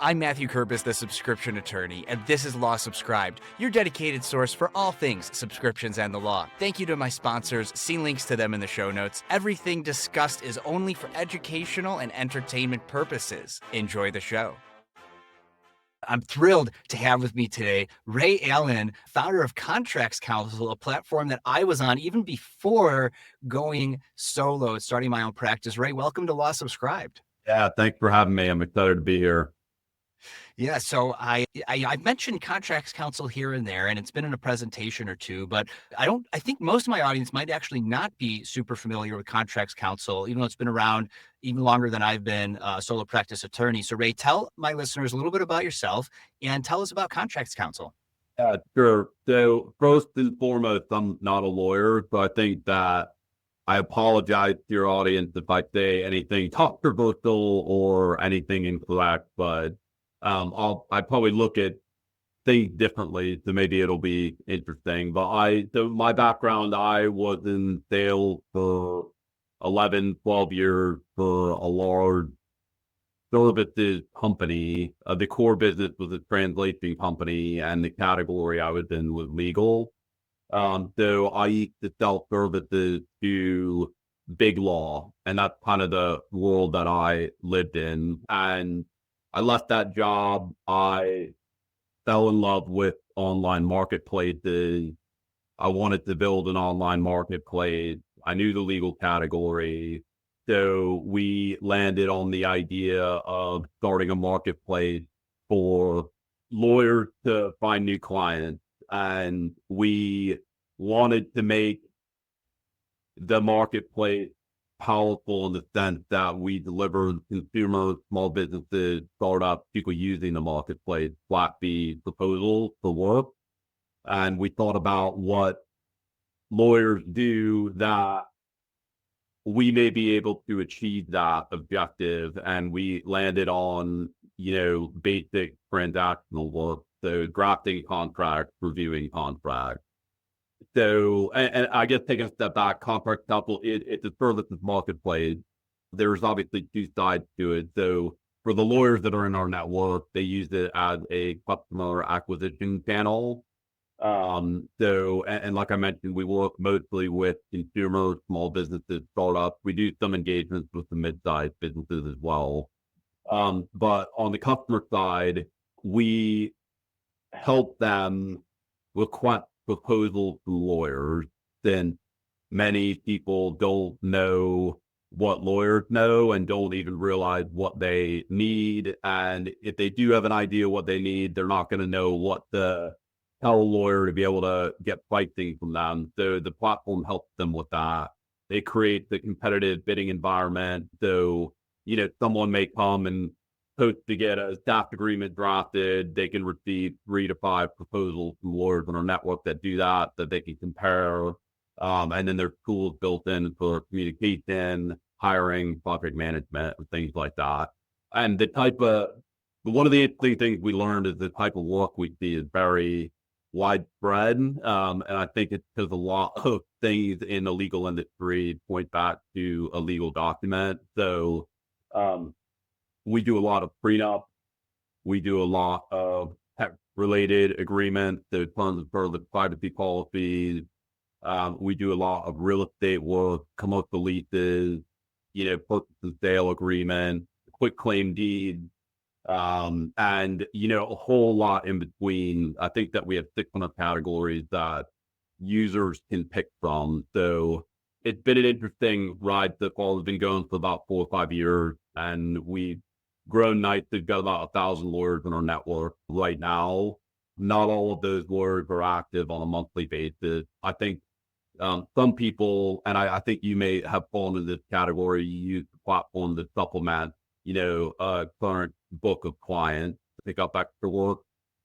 I'm Matthew Kerbis, the subscription attorney, and this is Law Subscribed, your dedicated source for all things subscriptions and the law. Thank you to my sponsors. See links to them in the show notes. Everything discussed is only for educational and entertainment purposes. Enjoy the show. I'm thrilled to have with me today Ray Allen, founder of ContractsCounsel, a platform that I was on even before going solo, starting my own practice. Ray, welcome to Law Subscribed. Yeah, thanks for having me. I'm excited to be here. Yeah, so I mentioned ContractsCounsel here and there, and it's been in a presentation or two, but I think most of my audience might actually not be super familiar with ContractsCounsel, even though it's been around even longer than I've been a solo practice attorney. So Ray, tell my listeners a little bit about yourself and tell us about ContractsCounsel. Yeah, sure. So first and foremost, I'm not a lawyer, so I think that I apologize to your audience if I say anything controversial or anything incorrect, but I probably look at things differently, so maybe it'll be interesting. But my background, I was in sales for 11, 12 years for a large services company. The core business was a translation company, and the category I was in was legal. So I used to sell services to big law, and that's kind of the world that I lived in. And I left that job. I fell in love with online marketplaces. I wanted to build an online marketplace. I knew the legal category. So we landed on the idea of starting a marketplace for lawyers to find new clients. And we wanted to make the marketplace powerful in the sense that we deliver consumers, small businesses, startups, people using the marketplace, flat fee proposals for work. And we thought about what lawyers do that we may be able to achieve that objective. And we landed on, basic transactional work. So drafting contracts, reviewing contracts. So, and I guess taking a step back, ContractsCounsel, it's a services marketplace. There's obviously two sides to it. So for the lawyers that are in our network, they use it as a customer acquisition channel. And like I mentioned, we work mostly with consumers, small businesses, startups. We do some engagements with the mid-sized businesses as well. But on the customer side, we help them request proposals from lawyers. Then many people don't know what lawyers know and don't even realize what they need. And if they do have an idea what they need, they're not going to know what to tell a lawyer to be able to get pricing from them. So the platform helps them with that. They create the competitive bidding environment. So, someone may come and hope to get a staff agreement drafted. They can receive 3 to 5 proposals from lawyers on our network that do that they can compare. And then there's tools built in for communication, hiring, project management, and things like that. And one of the interesting things we learned is the type of work we see is very widespread. And I think it's because a lot of things in the legal industry point back to a legal document. So we do a lot of prenup. We do a lot of tech-related agreements. There's tons of further privacy policies. We do a lot of real estate work, commercial leases, purchase and sale agreement, quick claim deed, and, a whole lot in between. I think that we have 600 categories that users can pick from. So it's been an interesting ride so far. It's been going for about 4 or 5 years, and we've grown nicely. We've got about 1,000 lawyers in our network right now. Not all of those lawyers are active on a monthly basis. I think some people, and I think you may have fallen in this category, you use the platform to supplement, a current book of clients to pick up extra work.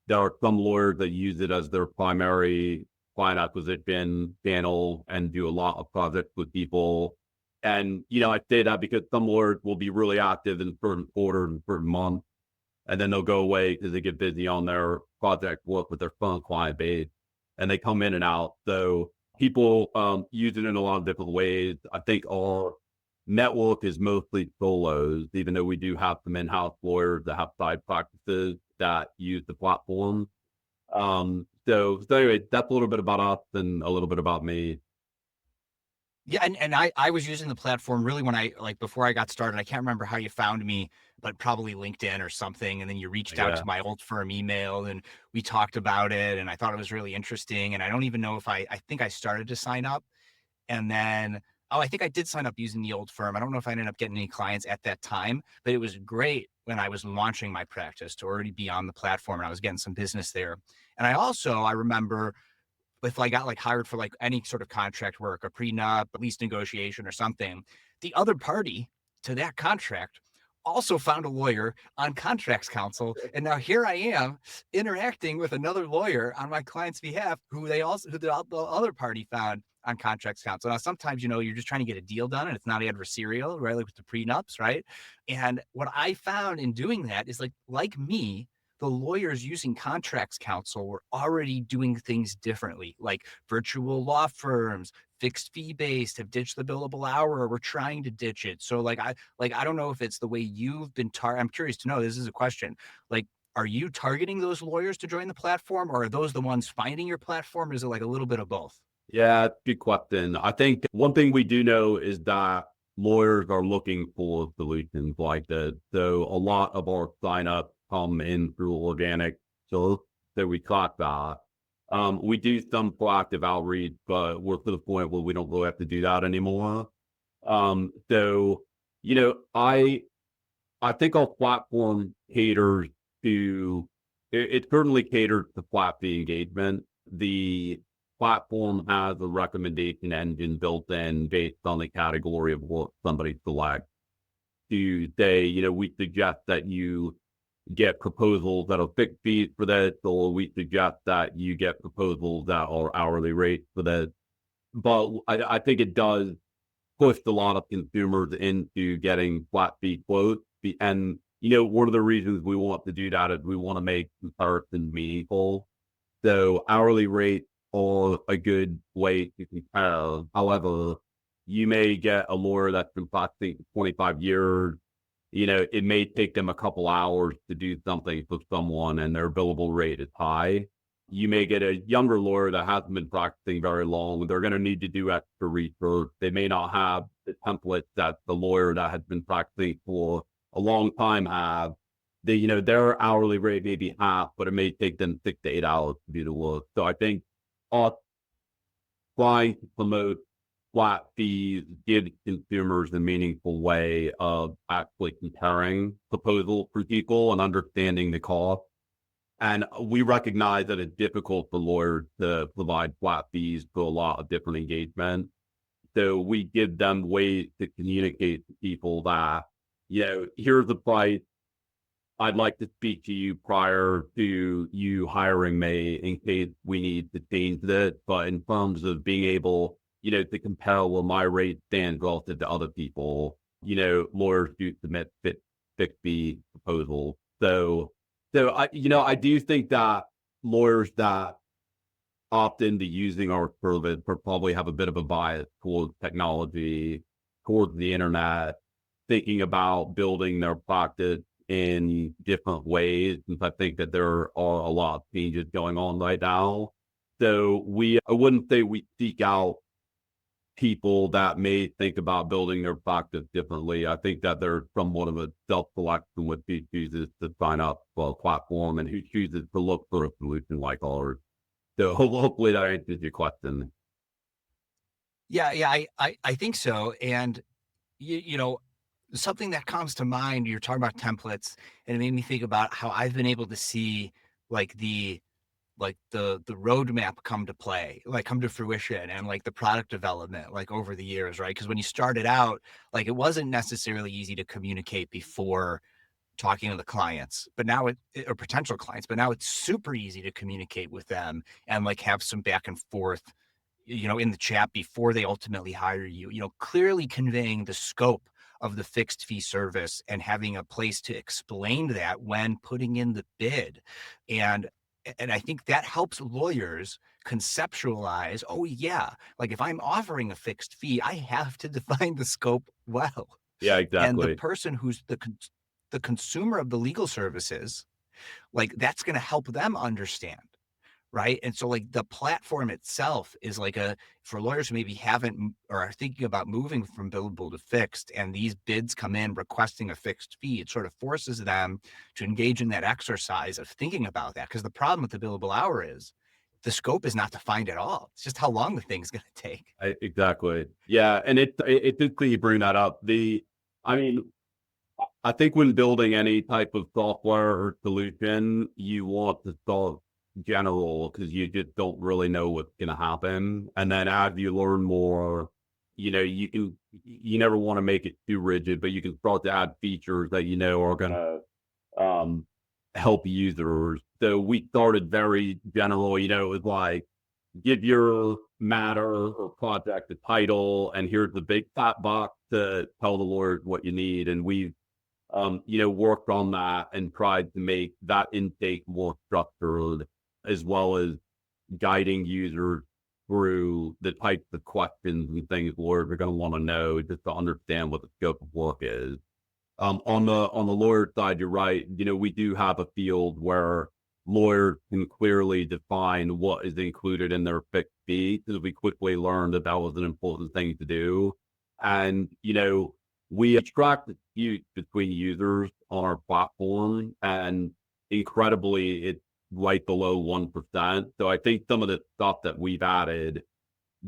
There are some lawyers that use it as their primary client acquisition channel and do a lot of projects with people. And, I say that because some lawyers will be really active in certain quarters and certain months, and then they'll go away because they get busy on their project work with their current client base, and they come in and out. So people use it in a lot of different ways. I think our network is mostly solos, even though we do have some in-house lawyers that have side practices that use the platform. So anyway, that's a little bit about us and a little bit about me. Yeah, and I was using the platform really when I like before I got started. I can't remember how you found me, but probably LinkedIn or something. And then you reached out Yeah. to my old firm email and we talked about it. And I thought it was really interesting. And I don't even know if I think I started to sign up. And then, oh, I think I did sign up using the old firm. I don't know if I ended up getting any clients at that time, but it was great when I was launching my practice to already be on the platform and I was getting some business there. And I remember if I got like hired for like any sort of contract work, a prenup, lease negotiation or something, the other party to that contract also found a lawyer on Contracts Counsel. And now here I am interacting with another lawyer on my client's behalf who the other party found on Contracts Counsel. Now, sometimes, you're just trying to get a deal done and it's not adversarial, right? Like with the prenups, right? And what I found in doing that is like me, the lawyers using Contracts Counsel were already doing things differently, like virtual law firms, fixed fee based, have ditched the billable hour, or we're trying to ditch it. So I don't know if it's the way you've been I'm curious to know, this is a question. Like, are you targeting those lawyers to join the platform, or are those the ones finding your platform? Or is it like a little bit of both? Yeah, good question. I think one thing we do know is that lawyers are looking for solutions like that. So a lot of our signups come in through organic. So we caught that. We do some proactive outreach, but we're to the point where we don't really have to do that anymore. So you know, I think our platform caters to it certainly caters to flat fee engagement. The platform has a recommendation engine built in based on the category of what somebody selects. To say, we suggest that you get proposals that are fixed fees for this, or we suggest that you get proposals that are hourly rates for this. But I think it does pushed a lot of consumers into getting flat fee quotes. And, one of the reasons we want to do that is we want to make comparison meaningful. So hourly rates are a good way to compare. However, you may get a lawyer that's been practicing for 25 years. It may take them a couple hours to do something for someone and their billable rate is high. You may get a younger lawyer that hasn't been practicing very long. They're going to need to do extra research. They may not have the template that the lawyer that has been practicing for a long time have. Their hourly rate may be half, but it may take them 6 to 8 hours to do the work. So I think us trying to promote flat fees gives consumers a meaningful way of actually comparing proposals for people and understanding the cost. And we recognize that it's difficult for lawyers to provide flat fees for a lot of different engagements. So we give them ways to communicate to people that, here's the price. I'd like to speak to you prior to you hiring me in case we need to change this. But in terms of being able, to compare where my rate stands relative to other people, lawyers do submit fixed fee proposals. So I do think that lawyers that opt into using our service probably have a bit of a bias towards technology, towards the internet, thinking about building their practice in different ways. Since I think that there are a lot of changes going on right now. So I wouldn't say we seek out people that may think about building their practice differently. I think that there's somewhat of a self-selection with who chooses to sign up for a platform and who chooses to look for a solution like ours. So hopefully that answers your question. Yeah, I think so. And something that comes to mind, you're talking about templates, and it made me think about how I've been able to see like the roadmap come to play, like come to fruition, and like the product development, like over the years, right? Because when you started out, like it wasn't necessarily easy to communicate before talking to the clients, but now or potential clients, but now it's super easy to communicate with them and like have some back and forth, in the chat before they ultimately hire you, clearly conveying the scope of the fixed fee service and having a place to explain that when putting in the bid. And And I think that helps lawyers conceptualize, oh yeah, like if I'm offering a fixed fee, I have to define the scope well. Yeah, And the exactly. person who's the consumer of the legal services, like that's going to help them understand. Right. And so like the platform itself is like for lawyers who maybe haven't or are thinking about moving from billable to fixed, and these bids come in requesting a fixed fee, it sort of forces them to engage in that exercise of thinking about that. Because the problem with the billable hour is the scope is not defined at all. It's just how long the thing's going to take. Exactly. Yeah. And it did you bring that up. I mean, I think when building any type of software or solution, you want to start general because you just don't really know what's going to happen. And then as you learn more, you never want to make it too rigid, but you can start to add features that are going to help users. So we started very general, it was like, give your matter or project a title, and here's the big fat box to tell the Lord what you need. And we've worked on that and tried to make that intake more structured, as well as guiding users through the types of questions and things lawyers are going to want to know just to understand what the scope of work is. On the lawyer side, you're right. We do have a field where lawyers can clearly define what is included in their fixed fee, because we quickly learned that that was an important thing to do. And, we extract the dispute between users on our platform, and incredibly, it's right below 1%. So I think some of the stuff that we've added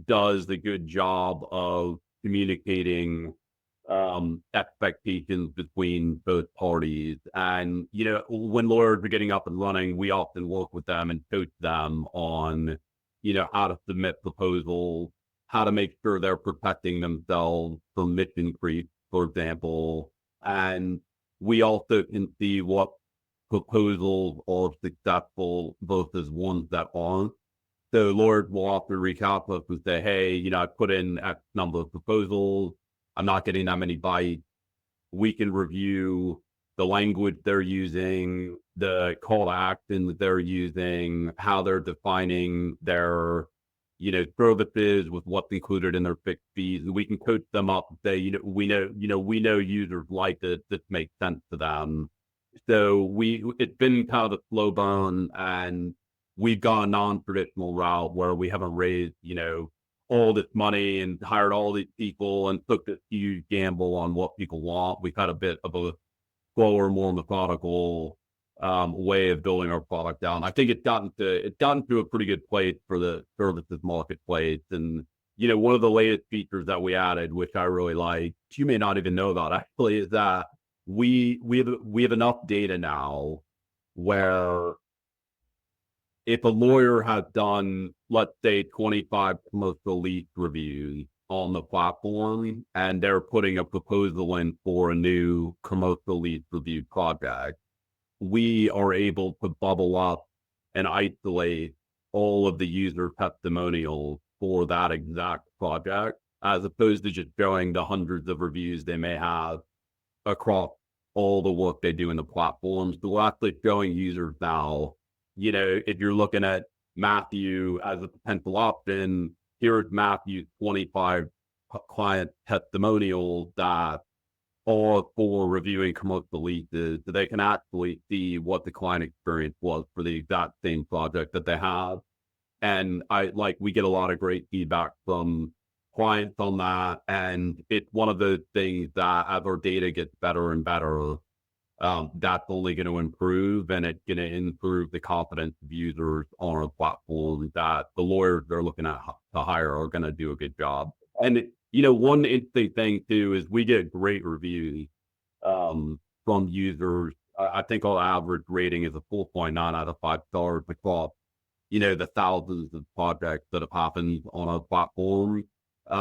does a good job of communicating expectations between both parties. And, when lawyers are getting up and running, we often work with them and coach them on, how to submit proposals, how to make sure they're protecting themselves from mission creep, for example. And we also can see what proposals are successful versus ones that aren't. So lawyers will often reach out to us and say, hey, I put in X number of proposals. I'm not getting that many bites. We can review the language they're using, the call to action that they're using, how they're defining their, services with what's included in their fixed fees. And we can coach them up and say, we know users like this. This makes sense to them. So it's been kind of a slow burn, and we've gone a non-traditional route where we haven't raised, all this money and hired all these people and took this huge gamble on what people want. We've had a bit of a slower, more methodical way of building our product down. I think it's gotten to a pretty good place for the services marketplace. And one of the latest features that we added, which I really like, you may not even know about actually, is that we have enough data now where if a lawyer has done, let's say, 25 commercial lease reviews on the platform, and they're putting a proposal in for a new commercial lease review project, we are able to bubble up and isolate all of the user testimonials for that exact project, as opposed to just showing the hundreds of reviews they may have across all the work they do in the platforms. So we're actually showing users now, if you're looking at Matthew as a potential option, here's Matthew's 25 client testimonials that are for reviewing commercial leases, so they can actually see what the client experience was for the exact same project that they have. And we get a lot of great feedback from clients on that. And it's one of those things that as our data gets better and better, that's only going to improve, and it's going to improve the confidence of users on our platform that the lawyers they're looking at to hire are going to do a good job. And, one interesting thing too is we get great reviews from users. I think our average rating is a 4.9 out of 5 stars across, the thousands of projects that have happened on our platform,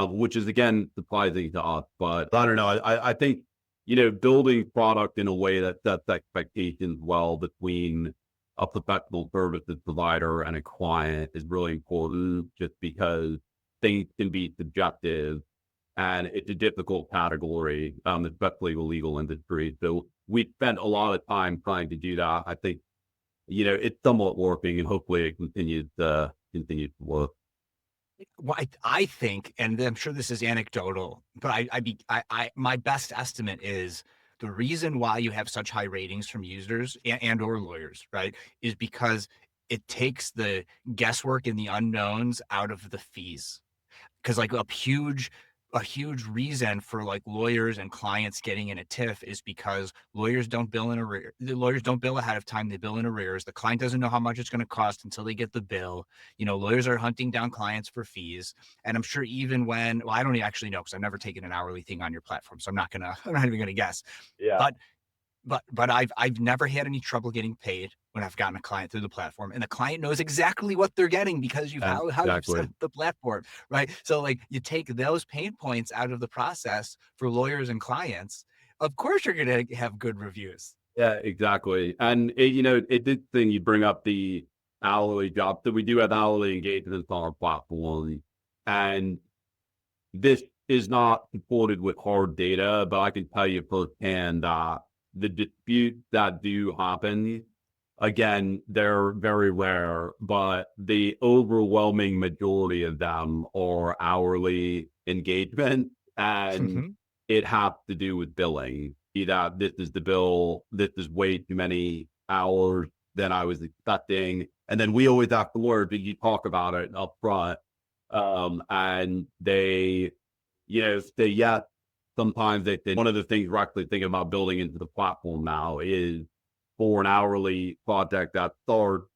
which is again surprising to us. But I don't know. I think building product in a way that sets expectations well between a professional services provider and a client is really important, just because things can be subjective and it's a difficult category, especially the legal industry. So we spent a lot of time trying to do that. I think it's somewhat working, and hopefully it continues to work. Well, I think, and I'm sure this is anecdotal, but my best estimate is the reason why you have such high ratings from users and or lawyers, right, is because it takes the guesswork and the unknowns out of the fees. Because like a huge reason for like lawyers and clients getting in a tiff is because lawyers don't bill in arrears. The lawyers don't bill ahead of time. They bill in arrears. The client doesn't know how much it's going to cost until they get the bill. Lawyers are hunting down clients for fees. And I'm sure even well, I don't actually know because I've never taken an hourly thing on your platform. So I'm not even going to guess. Yeah, But but I've never had any trouble getting paid when I've gotten a client through the platform, and the client knows exactly what they're getting because you've and how you've set exactly. up the platform, right? So like you take those pain points out of the process for lawyers and clients. Of course, you're gonna have good reviews. Yeah, exactly. And it did thing you bring up the hourly job. So we do have hourly engagements on our platform, and this is not supported with hard data, but I can tell you firsthand that the disputes that do happen, again, they're very rare, but the overwhelming majority of them are hourly engagement, and Mhm. it has to do with billing. Either this is the bill, this is way too many hours than I was expecting. And then we always have to work, but you talk about it up front. And they, say yes. Sometimes one of the things we're actually thinking about building into the platform now is for an hourly project that starts,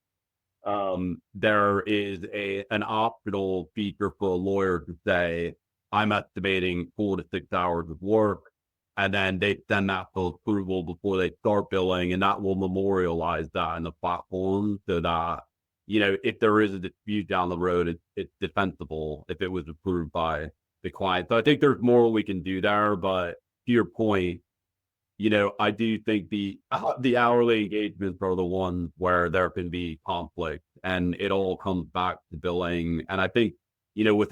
there is an optional feature for a lawyer to say, I'm estimating 4 to 6 hours of work. And then they send that for approval before they start billing. And that will memorialize that in the platform so that, if there is a dispute down the road, it's defensible if it was approved by the client. So I think there's more we can do there. But to your point, I do think the hourly engagements are the ones where there can be conflict, and it all comes back to billing. And I think, with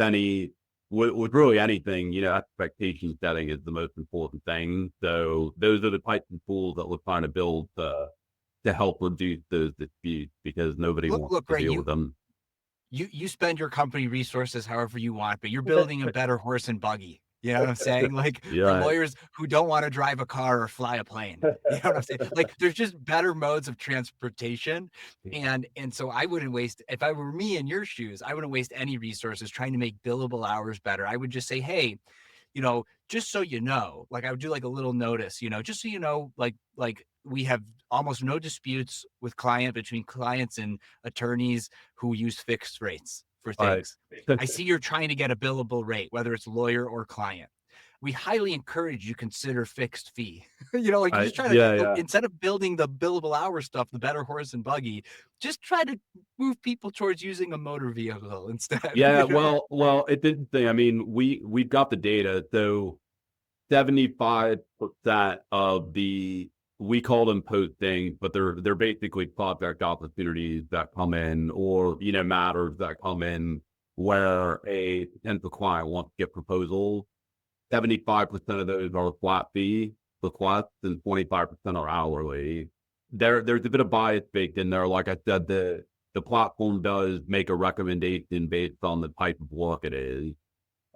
with really anything, expectation setting is the most important thing. So those are the types of tools that we're trying to build to help reduce those disputes because nobody Look, wants look, to Ray, deal with them. you spend your company resources however you want, but you're building a better horse and buggy. You know what I'm saying? Like for Yeah. lawyers who don't want to drive a car or fly a plane. You know what I'm saying? Like there's just better modes of transportation. And so I wouldn't waste if I were me in your shoes, I wouldn't waste any resources trying to make billable hours better. I would just say, hey, just so you know, like I would do like a little notice, just so you know, like we have almost no disputes with between clients and attorneys who use fixed rates for Right. things. I see you're trying to get a billable rate, whether it's lawyer or client. We highly encourage you consider fixed fee. Like you just try Yeah, to yeah. instead of building the billable hour stuff, the better horse and buggy, just try to move people towards using a motor vehicle instead. Yeah, well, it's interesting. I mean, we've got the data. So 75% of we call them postings, but they're basically project opportunities that come in or, matters that come in where a potential client wants to get proposals. 75% of those are flat fee requests and 25% are hourly. There's a bit of bias baked in there. Like I said, the platform does make a recommendation based on the type of work it is.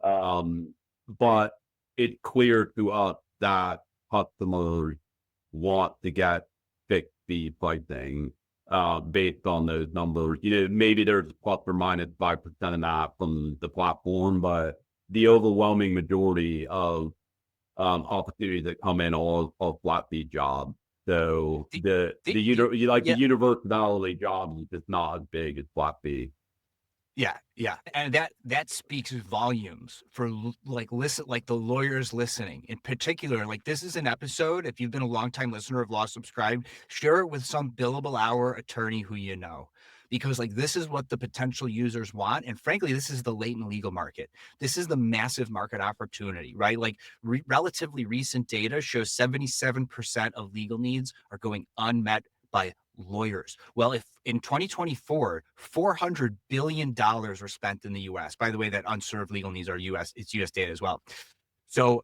But it's clear to us that customers want to get fixed fee pricing based on those numbers. Maybe there's plus or minus 5% of that from the platform, but the overwhelming majority of opportunities that come in are flat fee jobs. So The, the the, the, the yeah, universality jobs is just not as big as flat fee. Yeah, yeah, and that speaks volumes for like the lawyers listening. In particular, like this is an episode. If you've been a longtime listener of Law Subscribed, share it with some billable hour attorney who you know, because like this is what the potential users want, and frankly, this is the latent legal market. This is the massive market opportunity, right? Like relatively recent data shows 77% of legal needs are going unmet by lawyers. Well, if in 2024, $400 billion were spent in the US. By the way, that unserved legal needs are US, it's US data as well. So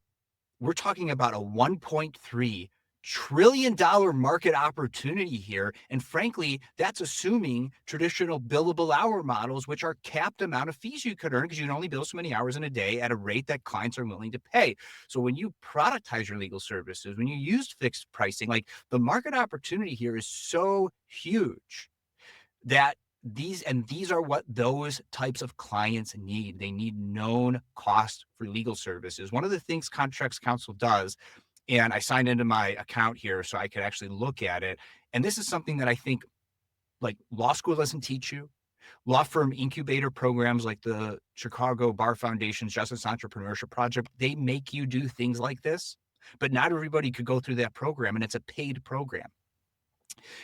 we're talking about a $1.3 trillion-dollar market opportunity here. And frankly, that's assuming traditional billable hour models, which are capped amount of fees you could earn because you can only bill so many hours in a day at a rate that clients are willing to pay. So when you productize your legal services, when you use fixed pricing, like the market opportunity here is so huge that these are what those types of clients need. They need known cost for legal services. One of the things ContractsCounsel does, and I signed into my account here so I could actually look at it. And this is something that I think like law school doesn't teach you. Law firm incubator programs like the Chicago Bar Foundation's Justice Entrepreneurship Project, they make you do things like this, but not everybody could go through that program, and it's a paid program.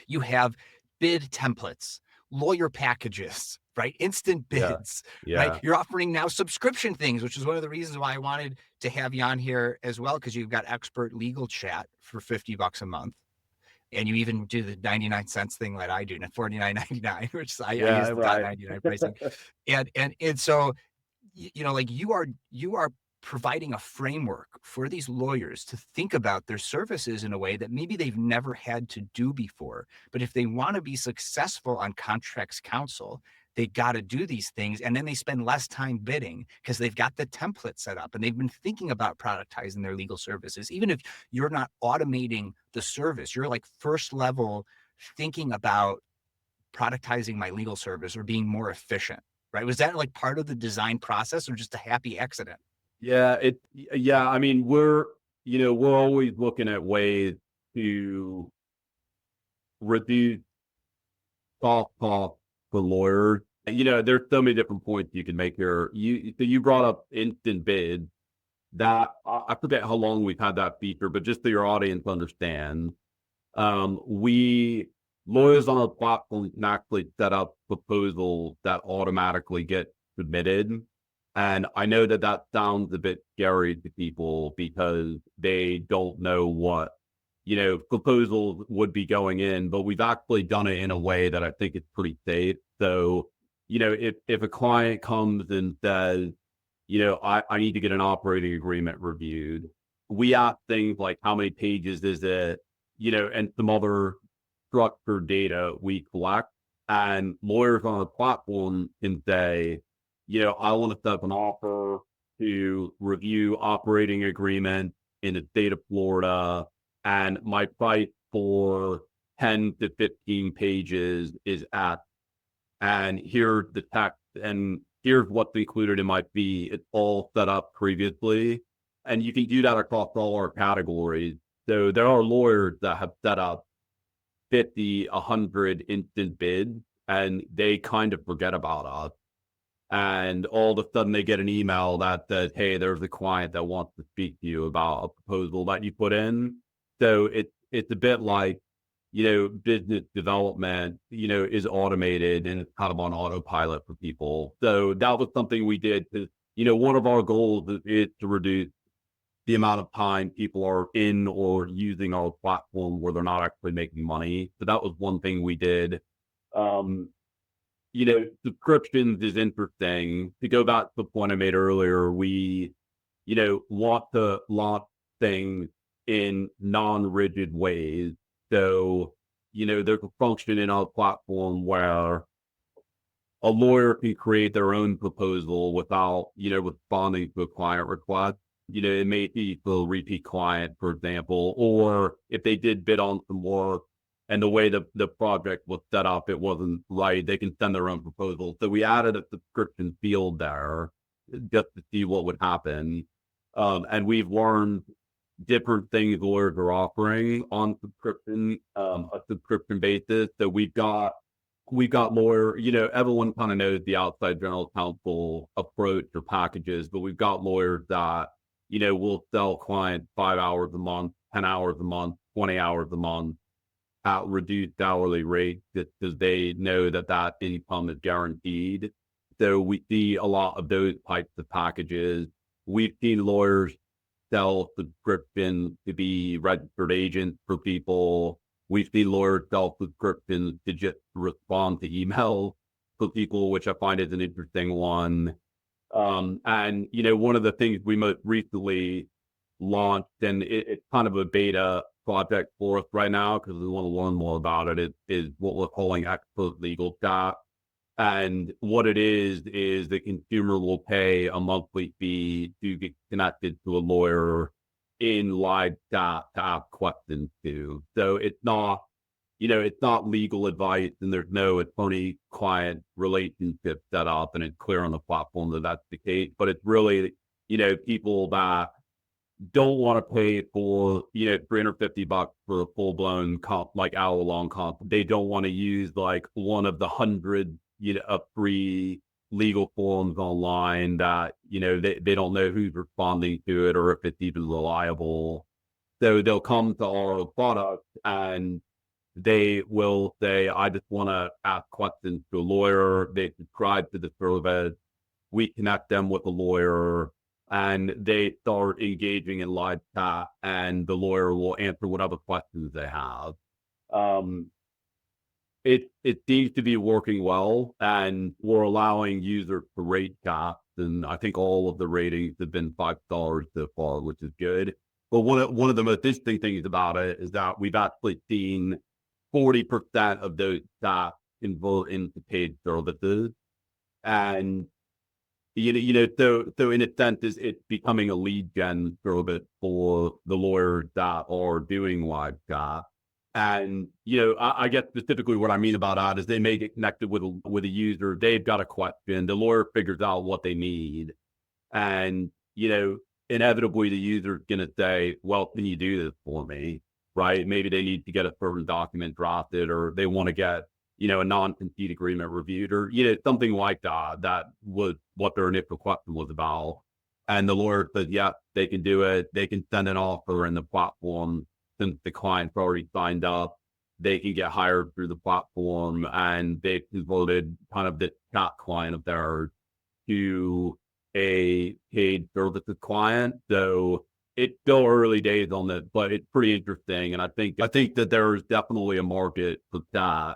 You have bid templates, lawyer packages, right? Instant bids, right? Yeah. You're offering now subscription things, which is one of the reasons why I wanted to have you on here as well, because you've got expert legal chat for $50 a month. And you even do the 99 cents thing that I do, $49.99, which I use the Right. $.99 pricing. And so, like you are providing a framework for these lawyers to think about their services in a way that maybe they've never had to do before. But if they want to be successful on ContractsCounsel, they got to do these things. And then they spend less time bidding because they've got the template set up and they've been thinking about productizing their legal services. Even if you're not automating the service, you're like first level thinking about productizing my legal service or being more efficient, right? Was that like part of the design process or just a happy accident? Yeah. I mean, we're always looking at ways to reduce soft costs for lawyers. There's so many different points you can make here. You brought up instant bid. That I forget how long we've had that feature, but just so your audience understands, we lawyers on our platform can actually set up proposals that automatically get submitted. And I know that sounds a bit scary to people because they don't know what proposals would be going in, but we've actually done it in a way that I think is pretty safe. So, if a client comes and says, I need to get an operating agreement reviewed, we ask things like how many pages is it, and some other structured data we collect. And lawyers on the platform can say, I want to set up an offer to review operating agreement in the state of Florida, and my price for 10 to 15 pages is at, and here's the text, and here's what's included in my fee. It's all set up previously. And you can do that across all our categories. So there are lawyers that have set up 50, 100 instant bids, and they kind of forget about us. And all of a sudden they get an email that says, hey, there's a client that wants to speak to you about a proposal that you put in. So it's a bit like, business development, is automated and it's kind of on autopilot for people. So that was something we did because, one of our goals is to reduce the amount of time people are in or using our platform where they're not actually making money. So that was one thing we did. Um, Subscriptions is interesting. To go back to the point I made earlier, we, want to launch things in non-rigid ways. So, there's a function in our platform where a lawyer can create their own proposal without, responding to a client request. It may be for a repeat client, for example, or if they did bid on some work and the way the project was set up, it wasn't right, they can send their own proposal. So we added a subscription field there just to see what would happen. And we've learned different things lawyers are offering on subscription, a subscription basis. So we've got lawyer, everyone kind of knows the outside general counsel approach or packages, but we've got lawyers that, will sell clients 5 hours a month, 10 hours a month, 20 hours a month at reduced hourly rate because they know that income is guaranteed. So we see a lot of those types of packages. We've seen lawyers sell subscriptions to be registered agents for people. We've seen lawyers sell subscriptions to just respond to emails for people, which I find is an interesting one. And one of the things we most recently launched, and it's kind of a beta project for us right now because we want to learn more about it. It is what we're calling expert legal chat. And what it is the consumer will pay a monthly fee to get connected to a lawyer in live chat to ask questions to. So it's not, it's not legal advice and there's no attorney-client relationship set up and it's clear on the platform that that's the case. But it's really, people that don't want to pay for, $350 for a full-blown like hour-long comp. They don't want to use like one of the 100, free legal forums online that, they don't know who's responding to it or if it's even reliable. So they'll come to our product and they will say, I just want to ask questions to a lawyer. They subscribe to the service. We connect them with a lawyer and they start engaging in live chat and the lawyer will answer whatever questions they have. It seems to be working well and we're allowing users to rate chats. And I think all of the ratings have been 5 stars so far, which is good. But one of the most interesting things about it is that we've actually seen 40% of those chats convert into paid services. And so in a sense, it's becoming a lead gen service for the lawyers that are doing live chat. And I guess specifically what I mean about that is they may get connected with a user. They've got a question. The lawyer figures out what they need, and inevitably the user's going to say, "Well, can you do this for me?" Right? Maybe they need to get a certain document drafted, or they want to get a non-compete agreement reviewed or, something like that. That was what their initial question was about. And the lawyer says, yeah, they can do it. They can send an offer in the platform. Since the client's already signed up, they can get hired through the platform and they converted kind of the chat client of theirs to a paid services client. So it's still early days on this, but it's pretty interesting. And I think that there's definitely a market for that.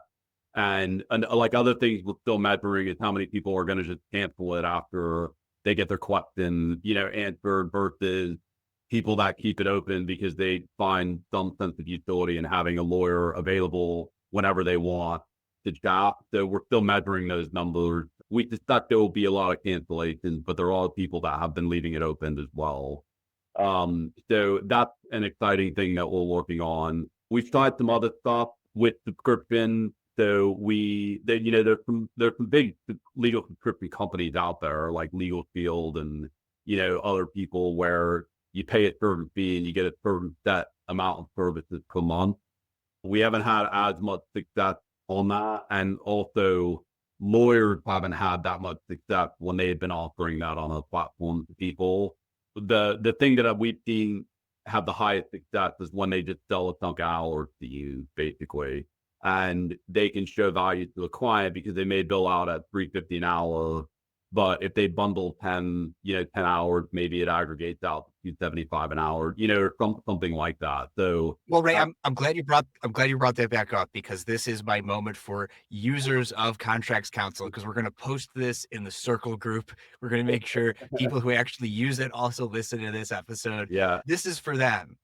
And like other things we're still measuring is how many people are going to just cancel it after they get their question, answered versus people that keep it open because they find some sense of utility in having a lawyer available whenever they want to chat. So we're still measuring those numbers. We suspect there will be a lot of cancellations, but there are people that have been leaving it open as well. So that's an exciting thing that we're working on. We've tried some other stuff with subscription. So there's some big legal subscription companies out there like Legal Field and, other people where you pay a certain fee and you get a certain set amount of services per month. We haven't had as much success on that. And also lawyers haven't had that much success when they've been offering that on a platform to people. The thing that we've seen have the highest success is when they just sell a chunk of hours to you, basically. And they can show value to a client because they may bill out at $350 an hour, but if they bundle 10 hours, maybe it aggregates out to $275 an hour, or something like that. So, well, Ray, I'm glad you brought that back up because this is my moment for users of ContractsCounsel because we're going to post this in the circle group. We're going to make sure people who actually use it also listen to this episode. yeah, This is for them.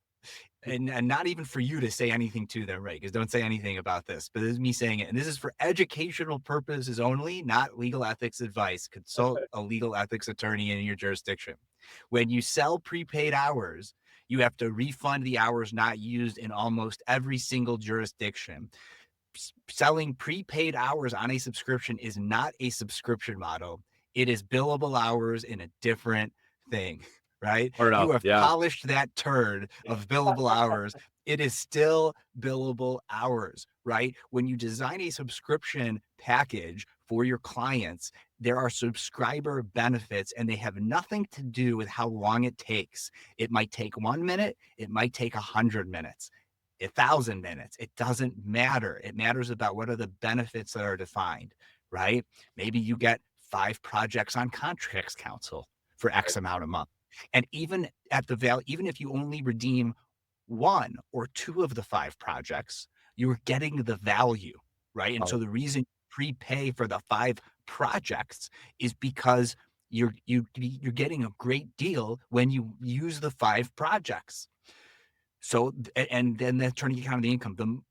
And not even for you to say anything to them, right? Because don't say anything about this, but this is me saying it. And this is for educational purposes only, not legal ethics advice. Consult a legal ethics attorney in your jurisdiction. When you sell prepaid hours, you have to refund the hours not used in almost every single jurisdiction. Selling prepaid hours on a subscription is not a subscription model. It is billable hours in a different thing. Right? You have polished that turd of billable hours. It is still billable hours, right? When you design a subscription package for your clients, there are subscriber benefits and they have nothing to do with how long it takes. It might take 1 minute. It might take 100 minutes, 1,000 minutes. It doesn't matter. It matters about what are the benefits that are defined, right? Maybe you get 5 projects on ContractsCounsel for X amount a month. And even at the value, even if you only redeem 1 or 2 of the 5 projects, you're getting the value, right? And so the reason you prepay for the 5 projects is because you're getting a great deal when you use the 5 projects. So, and then the attorney account of the income,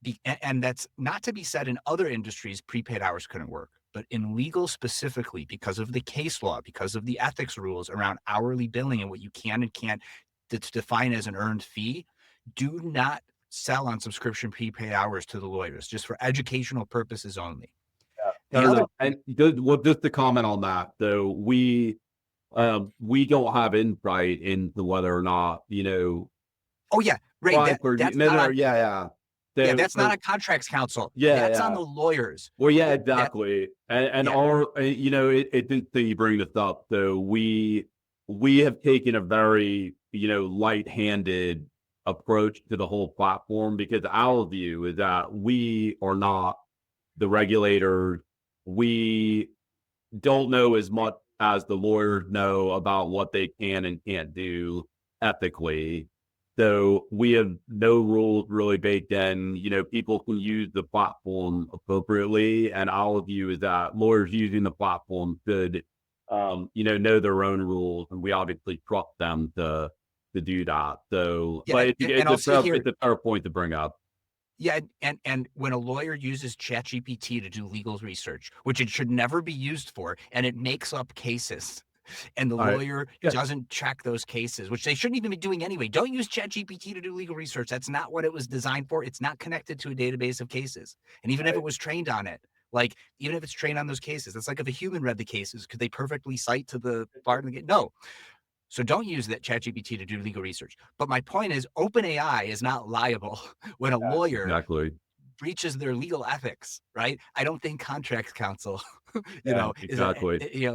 and that's not to be said in other industries, prepaid hours couldn't work. But in legal specifically, because of the case law, because of the ethics rules around hourly billing and what you can and can't define as an earned fee, do not sell on subscription prepaid hours to the lawyers, just for educational purposes only. The Totally. other, And just to comment on that, though, we don't have insight into whether or not, oh yeah, Ray, clients are, that's no, not no, on, yeah, yeah. yeah, So, that's not on contracts counsel. yeah, That's on yeah. the lawyers. Well, yeah, That, exactly. And yeah, it didn't say you bring this up. So we have taken a very, light-handed approach to the whole platform, because our view is that we are not the regulators. We don't know as much as the lawyers know about what they can and can't do ethically. So we have no rules really baked in. People can use the platform appropriately, and our view is that lawyers using the platform should, know their own rules, and we obviously trust them to do that. So, yeah, but and I'll say here, it's a fair point to bring up. yeah, and when a lawyer uses ChatGPT to do legal research, which it should never be used for, and it makes up cases, and the All right. lawyer Yeah. doesn't check those cases, which they shouldn't even be doing anyway. Don't use ChatGPT to do legal research. That's not what it was designed for. It's not connected to a database of cases. And even if it was trained on it, like even if it's trained on those cases, it's like if a human read the cases, could they perfectly cite to the part of the game? No. So don't use that ChatGPT to do legal research. But my point is, OpenAI is not liable when a lawyer Exactly. breaches their legal ethics, right? I don't think contracts counsel, Yeah, is a, exactly.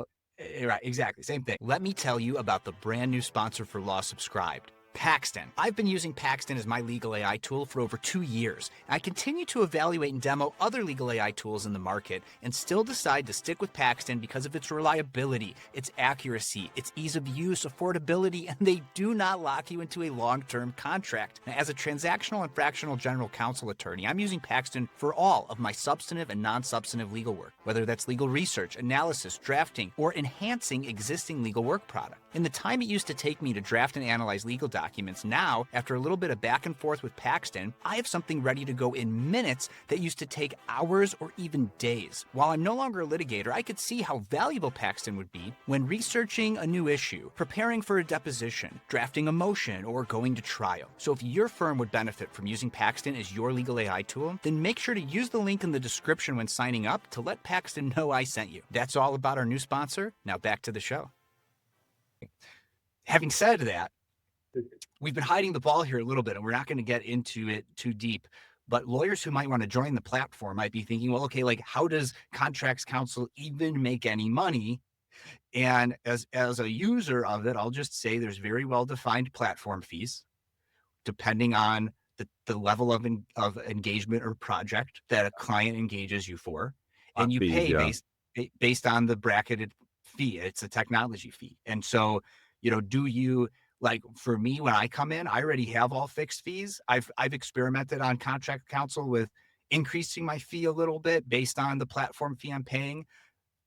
right, exactly, same thing. Let me tell you about the brand new sponsor for Law Subscribed, Paxton. I've been using Paxton as my legal AI tool for over 2 years. I continue to evaluate and demo other legal AI tools in the market and still decide to stick with Paxton because of its reliability, its accuracy, its ease of use, affordability, and they do not lock you into a long-term contract. Now, as a transactional and fractional general counsel attorney, I'm using Paxton for all of my substantive and non-substantive legal work, whether that's legal research, analysis, drafting, or enhancing existing legal work product. In the time it used to take me to draft and analyze legal documents, now, after a little bit of back and forth with Paxton, I have something ready to go in minutes that used to take hours or even days. While I'm no longer a litigator, I could see how valuable Paxton would be when researching a new issue, preparing for a deposition, drafting a motion, or going to trial. So if your firm would benefit from using Paxton as your legal AI tool, then make sure to use the link in the description when signing up to let Paxton know I sent you. That's all about our new sponsor. Now back to the show. Having said that, we've been hiding the ball here a little bit, and we're not going to get into it too deep. But lawyers who might want to join the platform might be thinking, well, okay, like how does contracts counsel even make any money? And as a user of it, I'll just say there's very well defined platform fees, depending on the level of engagement or project that a client engages you for, and you Fees, pay yeah. based on the bracketed fee. It's a technology fee, and so do you, like for me when I come in, I already have all fixed fees. I've experimented on contract counsel with increasing my fee a little bit based on the platform fee I'm paying.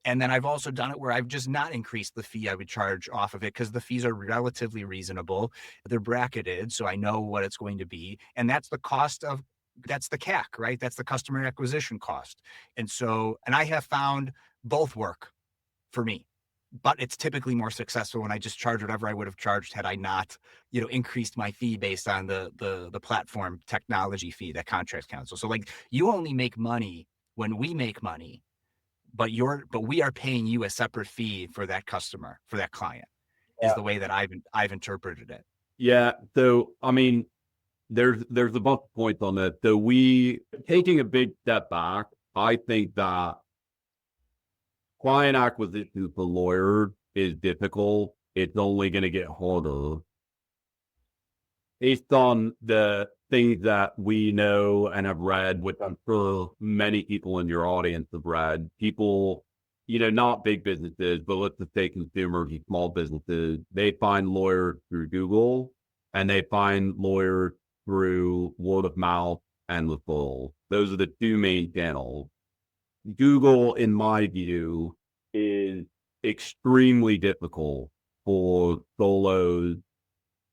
And then I've also done it where I've just not increased the fee I would charge off of it because the fees are relatively reasonable. They're bracketed, so I know what it's going to be. And that's the CAC, right? That's the customer acquisition cost. And I have found both work for me, but it's typically more successful when I just charge whatever I would have charged had I not, increased my fee based on the platform technology fee that contracts counsel. So like you only make money when we make money, but we are paying you a separate fee for that customer, for that client, is the way that I've interpreted it. Yeah. So, I mean, there's a bunch of points on that. So we taking a big step back, I think that client acquisition for lawyers is difficult. It's only going to get harder based on the things that we know and have read, which I'm sure many people in your audience have read. People, not big businesses, but let's just say consumers and small businesses, they find lawyers through Google and they find lawyers through word of mouth and referrals. Those are the two main channels. Google, in my view, is extremely difficult for solos,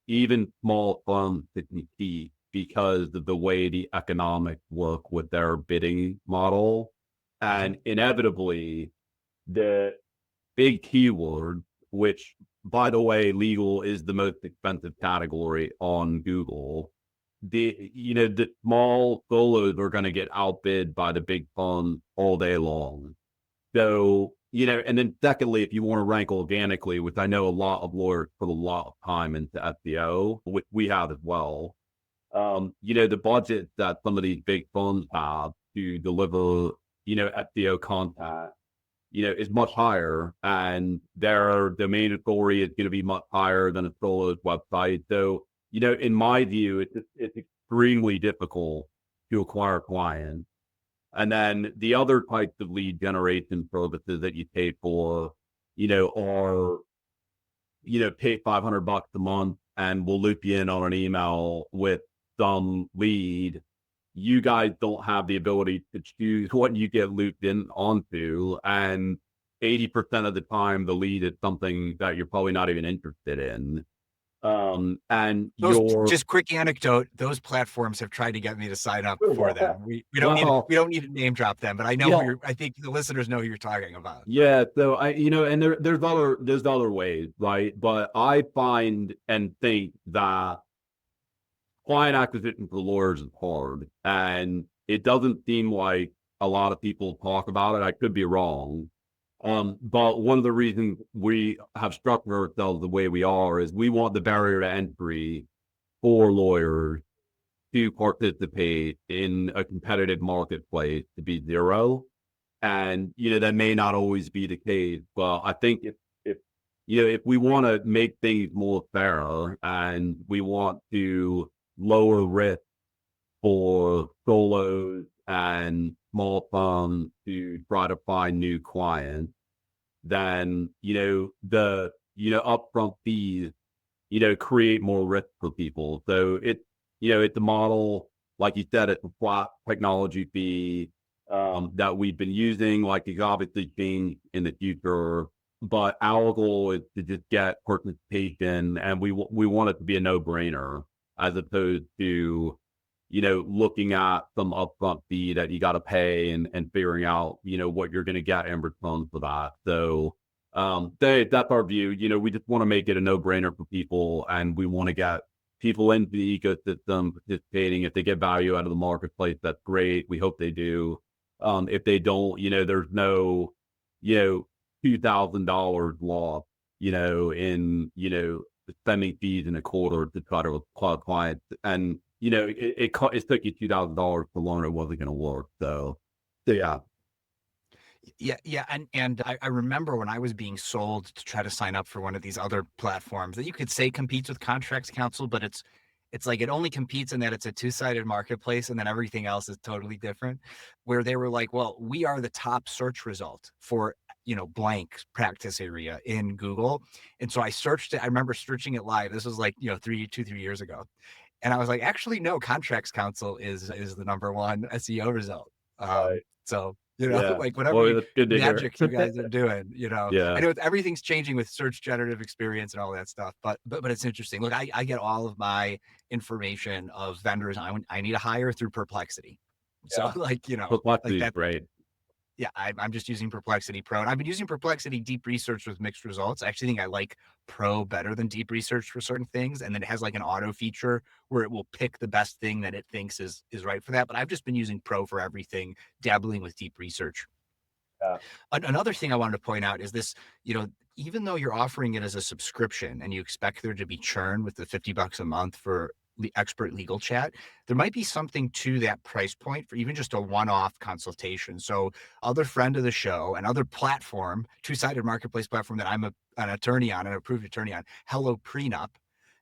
even small firms to compete because of the way the economics work with their bidding model. And inevitably, the big keyword, which by the way, legal is the most expensive category on Google. The small solos are going to get outbid by the big funds all day long. So, and then secondly, if you want to rank organically, which I know a lot of lawyers put a lot of time into SEO, which we have as well, the budget that some of these big funds have to deliver, SEO content, is much higher, and their domain authority is going to be much higher than a solo's website. So, in my view, it's extremely difficult to acquire clients. And then the other types of lead generation services that you pay for, are, pay $500 a month and we'll loop you in on an email with some lead. You guys don't have the ability to choose what you get looped in onto. And 80% of the time, the lead is something that you're probably not even interested in. And Just quick anecdote, those platforms have tried to get me to sign up for them. We don't need to name drop them, but I know I think the listeners know who you're talking about. Yeah. So and there's other ways, right? But I find and think that client acquisition for lawyers is hard, and it doesn't seem like a lot of people talk about it. I could be wrong. But one of the reasons we have structured ourselves the way we are is we want the barrier to entry for lawyers to participate in a competitive marketplace to be zero. And, that may not always be the case. But I think if we want to make things more fair and we want to lower risk for solos and small firms to try to find new clients, then, the, upfront fees, create more risk for people. So it's a model, like you said, it's a flat technology fee that we've been using, like it's obviously changed in the future. But our goal is to just get participation, and we want it to be a no-brainer, as opposed to, looking at some upfront fee that you got to pay and figuring out, what you're going to get in return for that. So that's our view. We just want to make it a no-brainer for people, and we want to get people into the ecosystem participating. If they get value out of the marketplace, that's great. We hope they do. If they don't, there's no, $2,000 loss, in, spending fees in a quarter to try to acquire clients. And, it took you $2,000 to learn it wasn't going to work. So yeah. Yeah. And I remember when I was being sold to try to sign up for one of these other platforms that you could say competes with ContractsCounsel, but it's like it only competes in that it's a two-sided marketplace, and then everything else is totally different. Where they were like, well, we are the top search result for, blank practice area in Google. And so I searched it. I remember searching it live. This was like, 3 years ago. And I was like, actually, no, ContractsCounsel is the number one SEO result. Right. So, Yeah. like whatever That's good to magic hear. you guys are doing, Yeah. I know everything's changing with search generative experience and all that stuff, but it's interesting. Look, I get all of my information of vendors I need to hire through Perplexity. So Perplexity is that, great. yeah, I'm just using Perplexity Pro, and I've been using Perplexity Deep Research with mixed results. I actually think I like Pro better than Deep Research for certain things, and then it has like an auto feature where it will pick the best thing that it thinks is right for that. But I've just been using Pro for everything, dabbling with Deep Research. Yeah. Another thing I wanted to point out is this, even though you're offering it as a subscription and you expect there to be churn with the $50 a month for the expert legal chat, there might be something to that price point for even just a one-off consultation. So other friend of the show, another platform, two-sided marketplace platform that I'm an attorney on, an approved attorney on, Hello Prenup.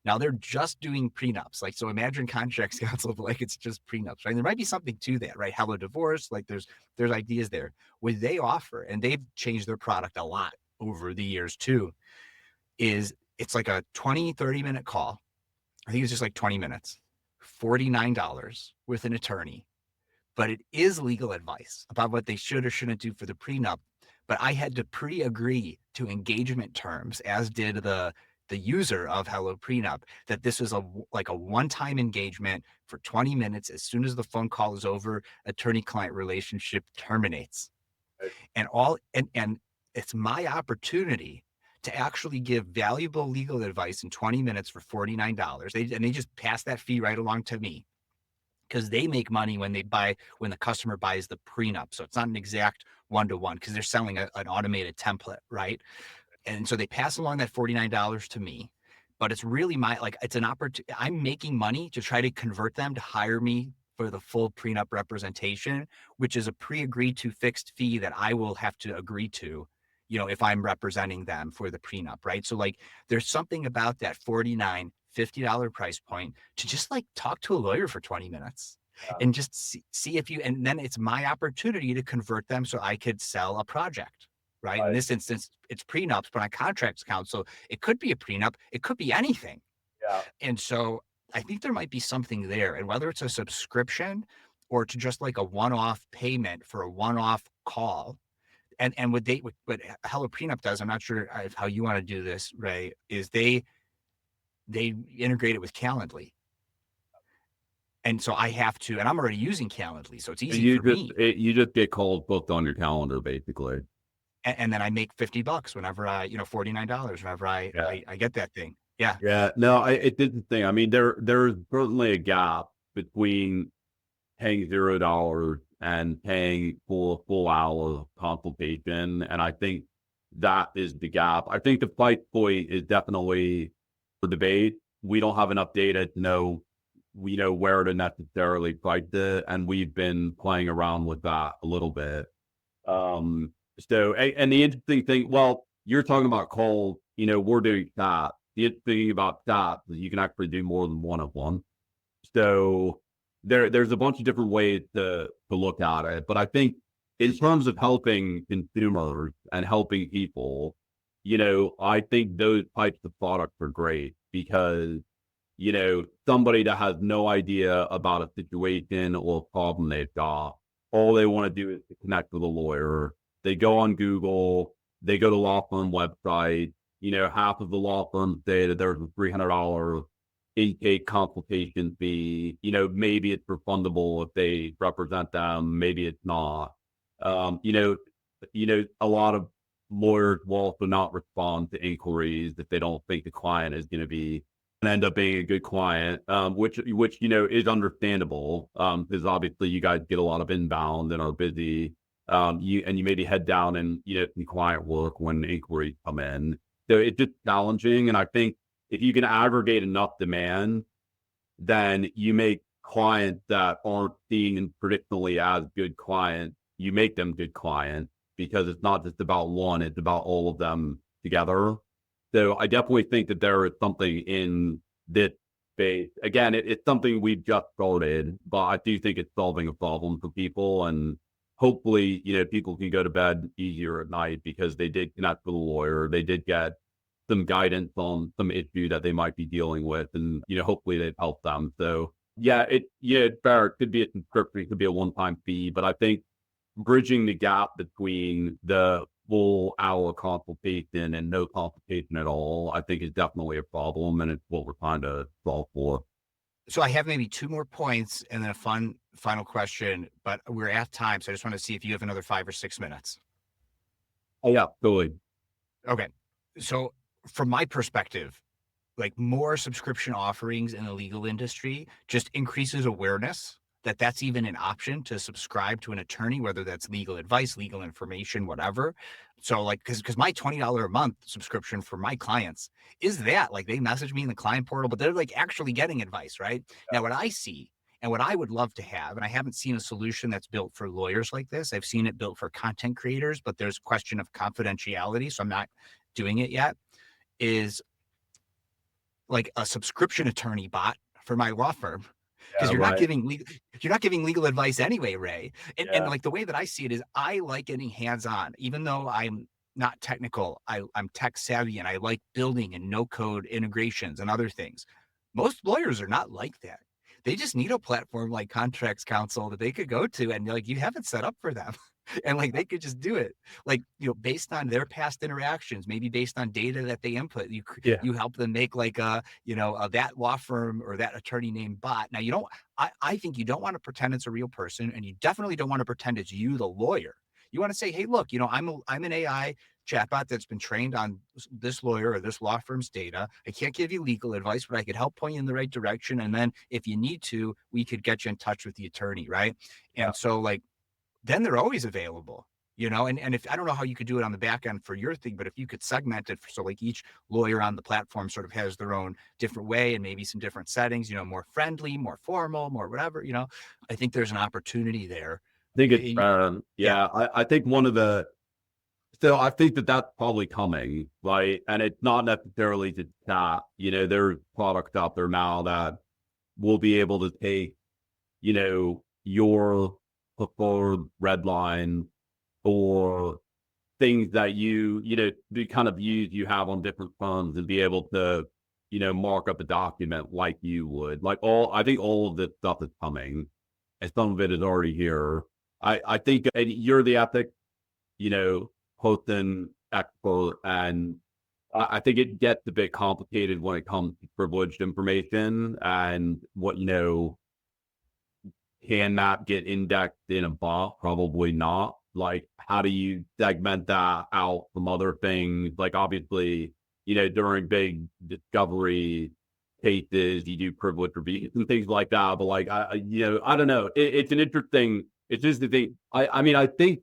Now they're just doing prenups. Like, so imagine ContractsCounsel, but like it's just prenups, right? And there might be something to that, right? Hello Divorce, like there's ideas there. What they offer, and they've changed their product a lot over the years too, is it's like a 30-minute call. I think it's just like 20 minutes, $49 with an attorney, but it is legal advice about what they should or shouldn't do for the prenup. But I had to pre-agree to engagement terms, as did the the user of Hello Prenup, that this is like a one-time engagement for 20 minutes. As soon as the phone call is over, attorney-client relationship terminates. And it's my opportunity to actually give valuable legal advice in 20 minutes for $49. They just pass that fee right along to me, because they make money when the customer buys the prenup. So it's not an exact one-to-one, because they're selling an automated template, right? And so they pass along that $49 to me, but it's really it's an opportunity. I'm making money to try to convert them to hire me for the full prenup representation, which is a pre-agreed to fixed fee that I will have to agree to, if I'm representing them for the prenup, right? So like, there's something about that $49-$50 price point to just like talk to a lawyer for 20 minutes and just see if and then it's my opportunity to convert them so I could sell a project. Right. In this instance, it's prenups, but on contracts counsel, it could be a prenup. It could be anything. Yeah. And so I think there might be something there. And whether it's a subscription or to just like a one-off payment for a one-off call, and what Hello Prenup does, I'm not sure how you want to do this, Ray, is they integrate it with Calendly. And so I have to, and I'm already using Calendly, so it's easy for me. You just get calls booked on your calendar, basically. And then I make $50 whenever $49 whenever I get that thing. Yeah. Yeah. No, it did the thing. I mean, there's certainly a gap between paying $0 and paying full hour consultation. And I think that is the gap. I think the price point is definitely for debate. We don't have enough data to know, where to necessarily price it. And we've been playing around with that a little bit. So, and the interesting thing, well, you're talking about calls, we're doing that. The interesting thing about that is you can actually do more than one of one. So there's a bunch of different ways to look at it. But I think in terms of helping consumers and helping people, I think those types of products are great because, somebody that has no idea about a situation or a problem they've got, all they want to do is to connect with a lawyer. They go on Google, they go to law firm website, half of the law firms say that there's a $300 intake consultation fee. Maybe it's refundable if they represent them, maybe it's not. A lot of lawyers will also not respond to inquiries if they don't think the client is going to end up being a good client, which is understandable, because obviously you guys get a lot of inbound and are busy. You maybe head down and some client work when inquiries come in. So it's just challenging. And I think if you can aggregate enough demand, then you make clients that aren't seen traditionally as good clients, you make them good clients, because it's not just about one, it's about all of them together. So I definitely think that there is something in this space. Again, it's something we've just started, but I do think it's solving a problem for people. And hopefully, people can go to bed easier at night because they did connect with a lawyer. They did get some guidance on some issue that they might be dealing with. And, hopefully they've helped them. So it's fair. It could be a subscription, it could be a one-time fee, but I think bridging the gap between the full hour consultation and no consultation at all, I think is definitely a problem, and it's what we're trying to solve for. So I have maybe two more points and then a fun final question, but we're at time. So I just want to see if you have another 5 or 6 minutes. Oh yeah, totally. Okay. So from my perspective, like, more subscription offerings in the legal industry just increases awareness that that's even an option to subscribe to an attorney, whether that's legal advice, legal information, whatever. So like, because my $20 a month subscription for my clients is that, like, they message me in the client portal, but they're like actually getting advice, right? Now, what I see and what I would love to have, and I haven't seen a solution that's built for lawyers like this. I've seen it built for content creators, but there's a question of confidentiality, so I'm not doing it yet, is like a subscription attorney bot for my law firm. Because you're not giving legal advice anyway, Ray. And like, the way that I see it is, I like getting hands-on, even though I'm not technical. I'm tech savvy and I like building and no code integrations and other things. Most lawyers are not like that. They just need a platform like ContractsCounsel that they could go to, and like, you have it set up for them. And like they could just do it, like, based on their past interactions, maybe based on data that they input. Yeah. You help them make like a, that law firm or that attorney named bot. Now you don't, I think you don't want to pretend it's a real person, and you definitely don't want to pretend it's you, the lawyer. You want to say, hey, look, I'm an AI chatbot that's been trained on this lawyer or this law firm's data. I can't give you legal advice, but I could help point you in the right direction. And then if you need to, we could get you in touch with the attorney, right? Yeah. And so like, then they're always available, and if I don't know how you could do it on the back end for your thing, but if you could segment it so like each lawyer on the platform sort of has their own different way and maybe some different settings, more friendly, more formal, more whatever, I think there's an opportunity there. I think it's, Y- Yeah. yeah, I think so I think that that's probably coming, right? And it's not necessarily to that, there's products out there now that will be able to take, your preferred red line or things that the kind of views you have on different funds and be able to, mark up a document like you would. I think all of this stuff is coming and some of it is already here. I think and you're the ethic, hosting expert, and I think it gets a bit complicated when it comes to privileged information and what, can that get indexed in a bot? Probably not. Like, how do you segment that out from other things? Like, obviously, during big discovery cases, you do privilege reviews and things like that. But like, I don't know. It's an interesting. It's just the thing. I mean, I think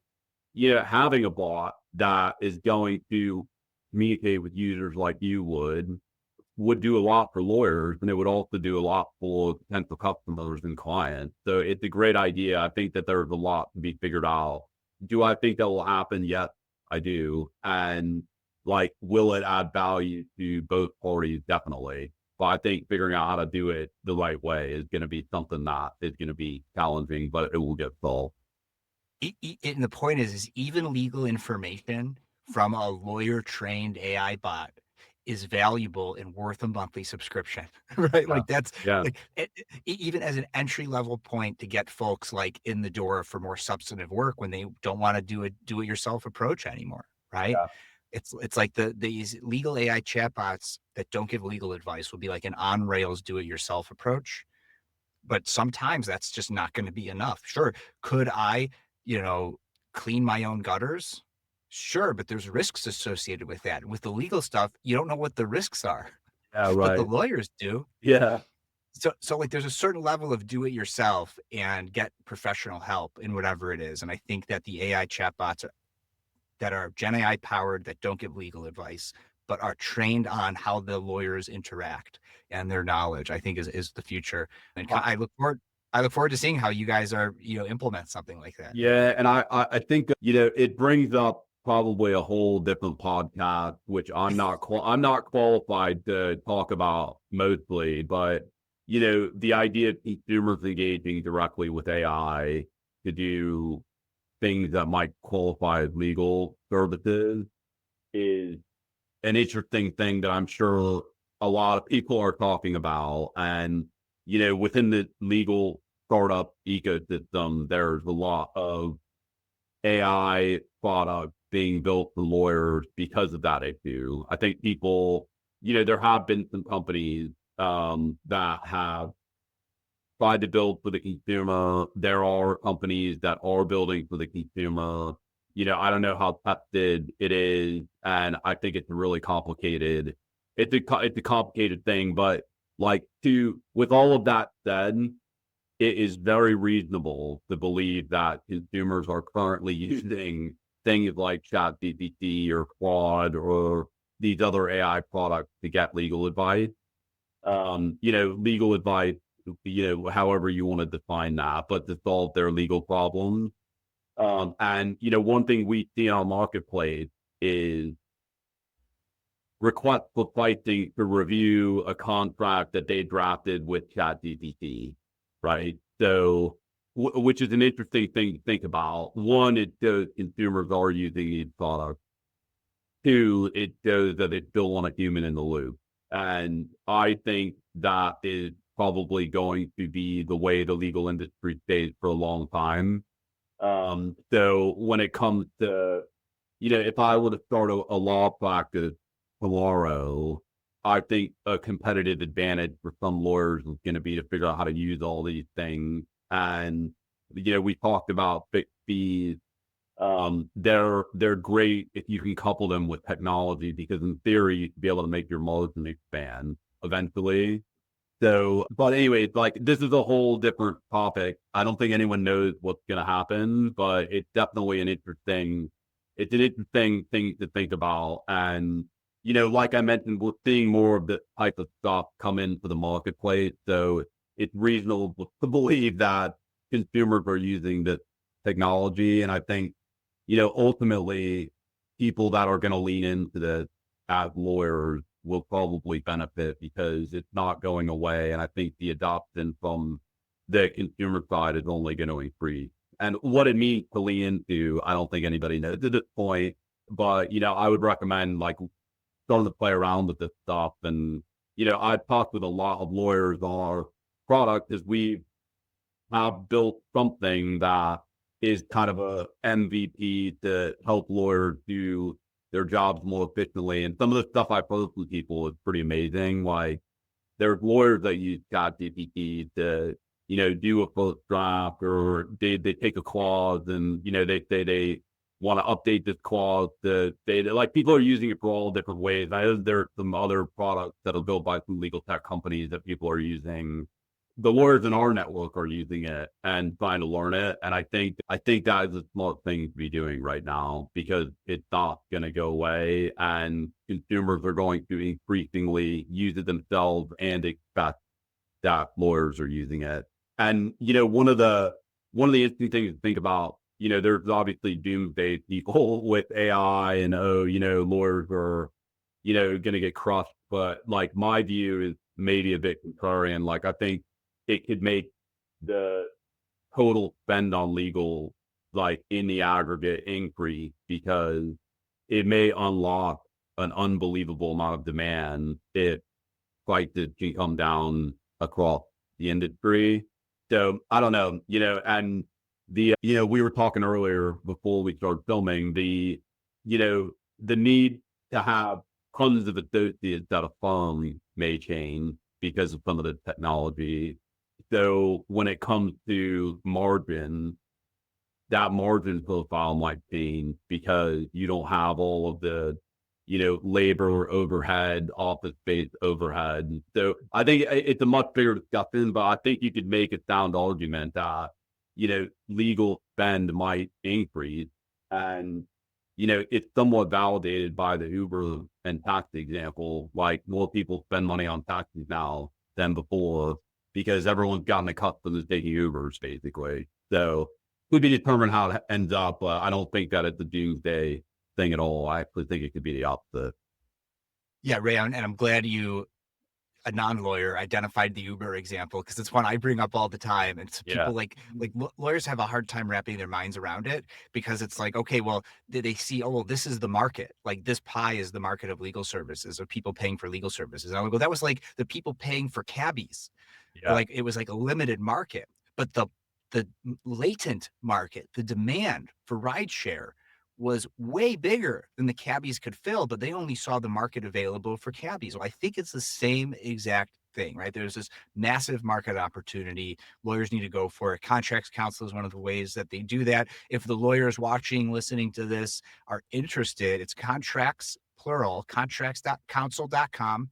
having a bot that is going to communicate with users like you would do a lot for lawyers, and it would also do a lot for potential customers and clients. So it's a great idea. I think that there's a lot to be figured out. Do I think that will happen? Yes, I do. And like, will it add value to both parties? Definitely. But I think figuring out how to do it the right way is going to be something that is going to be challenging, but it will get solved. And the point is even legal information from a lawyer trained AI bot is valuable and worth a monthly subscription, right? Yeah. Like that's Yeah. like even as an entry level point to get folks like in the door for more substantive work when they don't want to do it yourself approach anymore, right? Yeah. It's like these legal AI chatbots that don't give legal advice will be like an on rails do it yourself approach, but sometimes that's just not going to be enough. Sure, could I, clean my own gutters? Sure, but there's risks associated with that. With the legal stuff, you don't know what the risks are, Yeah. but the Right. lawyers do. Yeah. So like there's a certain level of do it yourself and get professional help in whatever it is. And I think that the AI chatbots that are Gen AI powered that don't give legal advice, but are trained on how the lawyers interact and their knowledge, I think is the future. And I look forward to seeing how you guys are, implement something like that. Yeah, and I think it brings up probably a whole different podcast, which I'm not qualified to talk about mostly, but the idea of consumers engaging directly with AI to do things that might qualify as legal services is an interesting thing that I'm sure a lot of people are talking about. And, within the legal startup ecosystem, there's a lot of AI products being built for lawyers because of that issue. I think people, there have been some companies that have tried to build for the consumer. There are companies that are building for the consumer. I don't know how tested it is, and I think it's really complicated. It's a complicated thing, but like with all of that said, it is very reasonable to believe that consumers are currently using things like ChatGPT or Claude or these other AI products to get legal advice. Legal advice, however you want to define that, but to solve their legal problems. And one thing we see in our marketplace is request for pricing to review a contract that they drafted with ChatGPT, right? So, which is an interesting thing to think about. One, it shows consumers are using these products. Two, it shows that they still want a human in the loop. And I think that is probably going to be the way the legal industry stays for a long time. So when it comes to, if I were to start a law practice tomorrow, I think a competitive advantage for some lawyers is going to be to figure out how to use all these things. And, we talked about fixed fees. They're great if you can couple them with technology, because in theory, you should be able to make your margin expand eventually. So, but anyway, like, this is a whole different topic. I don't think anyone knows what's going to happen, but it's definitely it's an interesting thing to think about. And, like I mentioned, we're seeing more of this type of stuff come into the marketplace. So it's reasonable to believe that consumers are using this technology. And I think, ultimately, people that are going to lean into this as lawyers will probably benefit, because it's not going away. And I think the adoption from the consumer side is only going to increase. And what it means to lean into, I don't think anybody knows at this point. But, I would recommend, like, starting to play around with this stuff. And, I've talked with a lot of lawyers on our product, is we have built something that is kind of a MVP to help lawyers do their jobs more efficiently. And some of the stuff I post with people is pretty amazing. Like, there's lawyers that use ChatGPT to, do a first draft, or they take a clause and, they say they want to update this clause. Like, people are using it for all different ways. I know there are some other products that are built by some legal tech companies that people are using. The lawyers in our network are using it and trying to learn it. And I think that is a smart thing to be doing right now, because it's not going to go away, and consumers are going to increasingly use it themselves and expect that lawyers are using it. And, one of the interesting things to think about, there's obviously doomsday people with AI and, lawyers are, going to get crushed. But, like, my view is maybe a bit contrarian. Like, I think it could make the total spend on legal, like, in the aggregate, increase, because it may unlock an unbelievable amount of demand if prices can come down across the industry. So I don't know, and we were talking earlier before we started filming, the need to have tons of associates at a firm may change because of some of the technology. So when it comes to margin, that margin profile might change, because you don't have all of the, labor overhead, office space overhead. So I think it's a much bigger discussion, but I think you could make a sound argument that, legal spend might increase. And, it's somewhat validated by the Uber and taxi example. Like, more people spend money on taxis now than before, because everyone's gotten accustomed to taking Ubers, basically. So could be determined how it ends up. I don't think that it's a doomsday thing at all. I actually think it could be the opposite. Yeah, Ray, and I'm glad you, a non-lawyer, identified the Uber example, because it's one I bring up all the time. And it's Yeah. people lawyers have a hard time wrapping their minds around it, because it's like, okay, well, did they see, oh, well, this is the market, like, this pie is the market of legal services, or people paying for legal services. And I go, that was like the people paying for cabbies. Yeah. Like, it was like a limited market, but the latent market, the demand for rideshare, was way bigger than the cabbies could fill, but they only saw the market available for cabbies. Well, I think it's the same exact thing, right? There's this massive market opportunity. Lawyers need to go for it. Contracts counsel is one of the ways that they do that. If the lawyers watching, listening to this are interested, it's contracts, plural, contracts.counsel.com.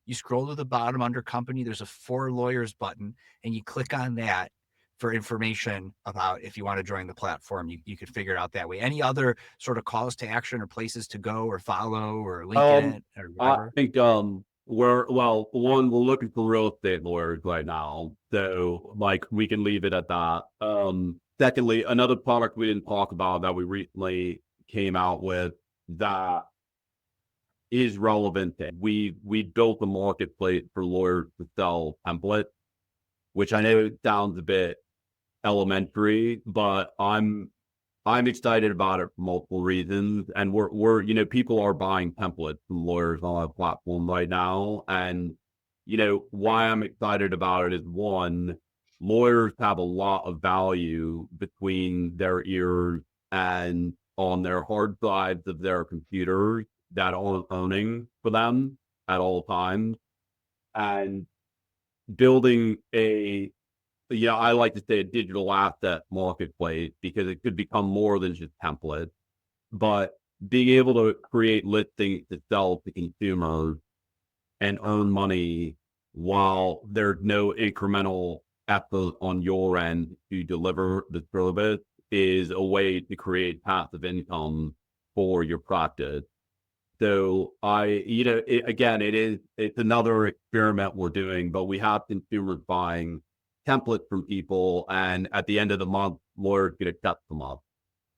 You scroll to the bottom under company, there's a for lawyers button, and you click on that for information about if you want to join the platform. You could figure it out that way. Any other sort of calls to action or places to go or follow or link in Um, it or I whatever? think we're looking for real estate lawyers right now. So, like, we can leave it at that. Secondly, another product we didn't talk about that we recently came out with that is relevant. We built a marketplace for lawyers to sell templates, which I know sounds a bit elementary, but I'm excited about it for multiple reasons. And we're people are buying templates from lawyers on our platform right now. And why I'm excited about it is, one, lawyers have a lot of value between their ears and on their hard drives of their computers that are owning for them at all times. And building a, yeah, I like to say a digital asset marketplace because it could become more than just templates, but being able to create listings to sell to consumers and earn money while there's no incremental effort on your end to deliver the service is a way to create passive income for your practice. So again, it's another experiment we're doing, but we have consumers buying templates from people, and at the end of the month, lawyers get to cut them up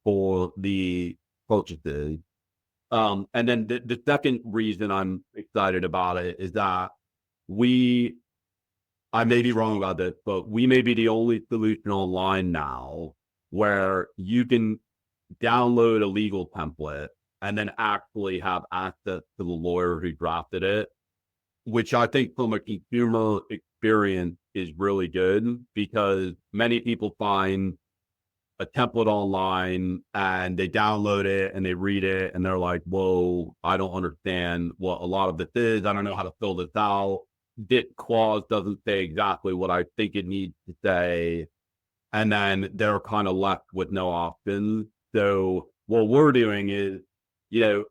for the purchases. And then the second reason I'm excited about it is that we, I may be wrong about this, but we may be the only solution online now where you can download a legal template and then actually have access to the lawyer who drafted it, which I think from a consumer experience is really good because many people find a template online and they download it and they read it and they're like, whoa, I don't understand what a lot of this is. I don't know how to fill this out. This clause doesn't say exactly what I think it needs to say. And then they're kind of left with no options. So what we're doing is,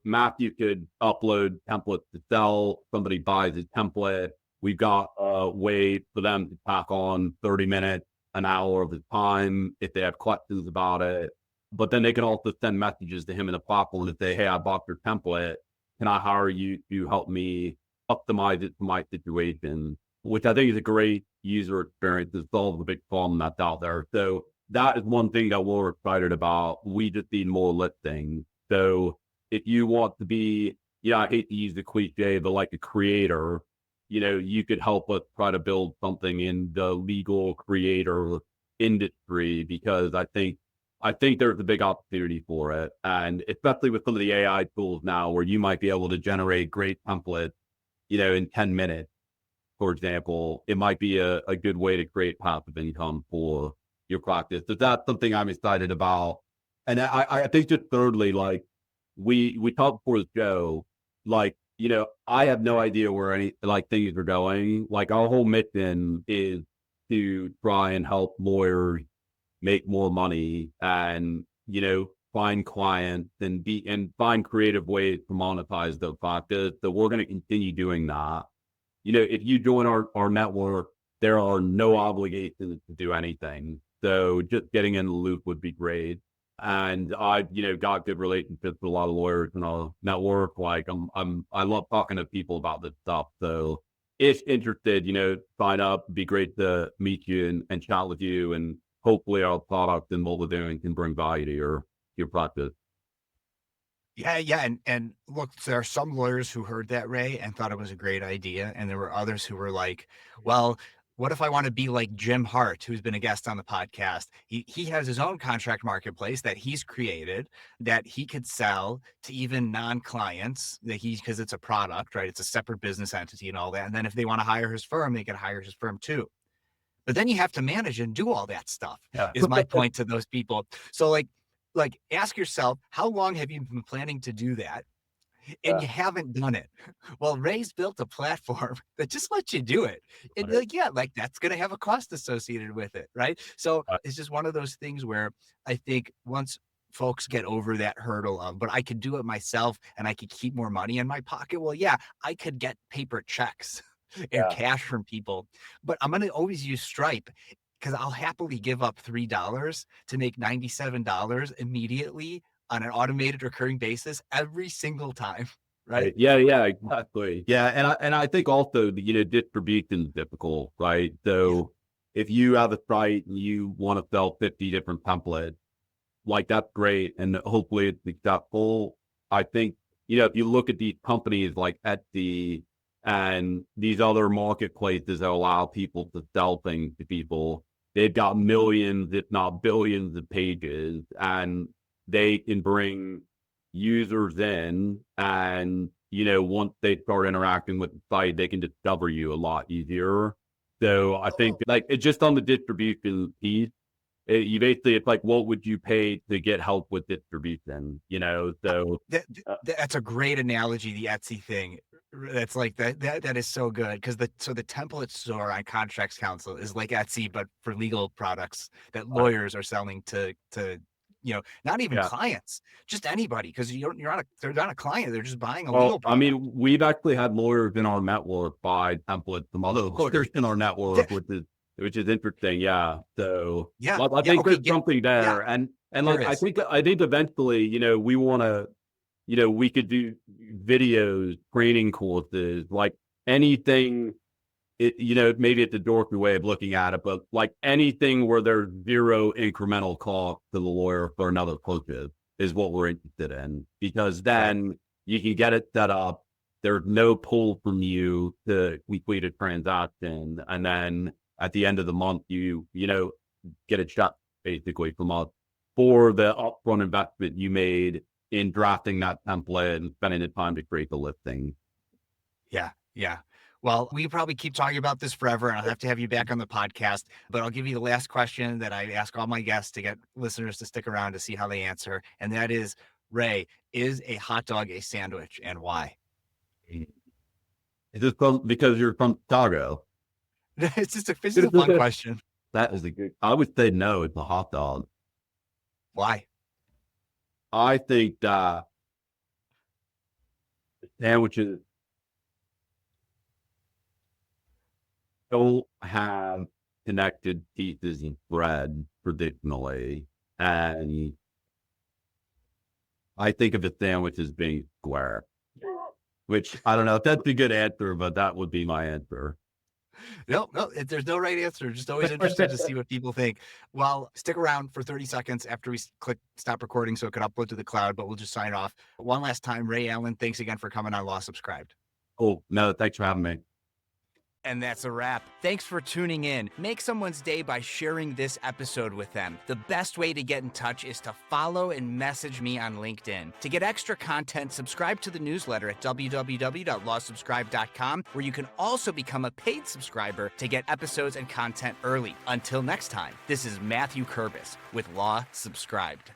Matthew could upload templates to sell. Somebody buys a template. We've got a way for them to pack on 30 minutes, an hour of the time if they have questions about it. But then they can also send messages to him in the platform and say, hey, I bought your template. Can I hire you to help me optimize it to my situation? Which I think is a great user experience to solve the big problem that's out there. So that is one thing that we're excited about. We just need more listings. So if you want to be, I hate to use the cliche, but like a creator, you could help us try to build something in the legal creator industry because I think there's a big opportunity for it. And especially with some of the AI tools now where you might be able to generate great templates, in 10 minutes, for example, it might be a good way to create passive income for your practice. So that's something I'm excited about. And I think just thirdly, like we talked before the show, like, I have no idea where any like things are going. Like our whole mission is to try and help lawyers make more money and, find clients and find creative ways to monetize their practice. So we're going to continue doing that. If you join our network, there are no obligations to do anything. So just getting in the loop would be great. And I, got good relationships with a lot of lawyers in our network. Like I love talking to people about this stuff. So if interested, sign up. It'd be great to meet you and chat with you. And hopefully our product and what we're doing can bring value to your practice. Yeah, and look, there are some lawyers who heard that, Ray, and thought it was a great idea, and there were others who were like, "Well, what if I want to be like Jim Hart, who's been a guest on the podcast? He has his own contract marketplace that he's created that he could sell to even non-clients that because it's a product, right? It's a separate business entity and all that. And then if they want to hire his firm, they can hire his firm too. But then you have to manage and do all that stuff, Yeah. is my point to those people. So like ask yourself, how long have you been planning to do that? And Yeah. you haven't done it. Well, Ray's built a platform that just lets you do it. And Right. like, yeah, like that's going to have a cost associated with it. Right. So Right. it's just one of those things where I think once folks get over that hurdle of, but I could do it myself and I could keep more money in my pocket. Well, yeah, I could get paper checks and Yeah. cash from people, but I'm going to always use Stripe because I'll happily give up $3 to make $97 immediately on an automated recurring basis every single time, right? Right. Yeah, exactly. Yeah, and I think also the distribution is difficult, right? Yeah. So if you have a site and you want to sell 50 different templates, like that's great, and hopefully it's successful. I think if you look at these companies like Etsy and these other marketplaces that allow people to sell things to people, they've got millions, if not billions, of pages, and they can bring users in and once they start interacting with the site they can discover you a lot easier So I think like it's just on the distribution piece. You basically, it's like, what would you pay to get help with distribution? So That's a great analogy. The Etsy thing. That's like that is so good because the template store on Contracts Council is like Etsy, but for legal products that lawyers are selling to not even yeah. clients, just anybody, because they're not a client, they're just buying a Well, legal I product. mean, we've actually had lawyers in our network buy templates from other lawyers in our network, which is interesting. Yeah. So Yeah, I think okay, there's something there, yeah, and there like is. I think eventually, we want to, we could do videos, training courses, like anything. Maybe it's a dorky way of looking at it, but like anything where there's zero incremental cost to the lawyer for another purchase is what we're interested in, because then you can get it set up. There's no pull from you to complete a transaction. And then at the end of the month, you get a check basically from us for the upfront investment you made in drafting that template and spending the time to create the listing. Yeah, yeah. Well, we could probably keep talking about this forever, and I'll have to have you back on the podcast. But I'll give you the last question that I ask all my guests to get listeners to stick around to see how they answer. And that is, Ray, is a hot dog a sandwich, and why? Is this because you're from Chicago? It's just a fun question. That is a good. I would say no. It's a hot dog. Why? I think that sandwiches don't have connected pieces of bread traditionally, and I think of a sandwich as being square. Which I don't know if that's a good answer, but that would be my answer. No, there's no right answer. Just always interested to see what people think. Well, stick around for 30 seconds after we click stop recording so it can upload to the cloud, but we'll just sign off. One last time, Ray Allen, thanks again for coming on Law Subscribed. Oh, no, thanks for having me. And that's a wrap. Thanks for tuning in. Make someone's day by sharing this episode with them. The best way to get in touch is to follow and message me on LinkedIn. To get extra content, subscribe to the newsletter at www.lawsubscribe.com, where you can also become a paid subscriber to get episodes and content early. Until next time, this is Matthew Kurbis with Law Subscribed.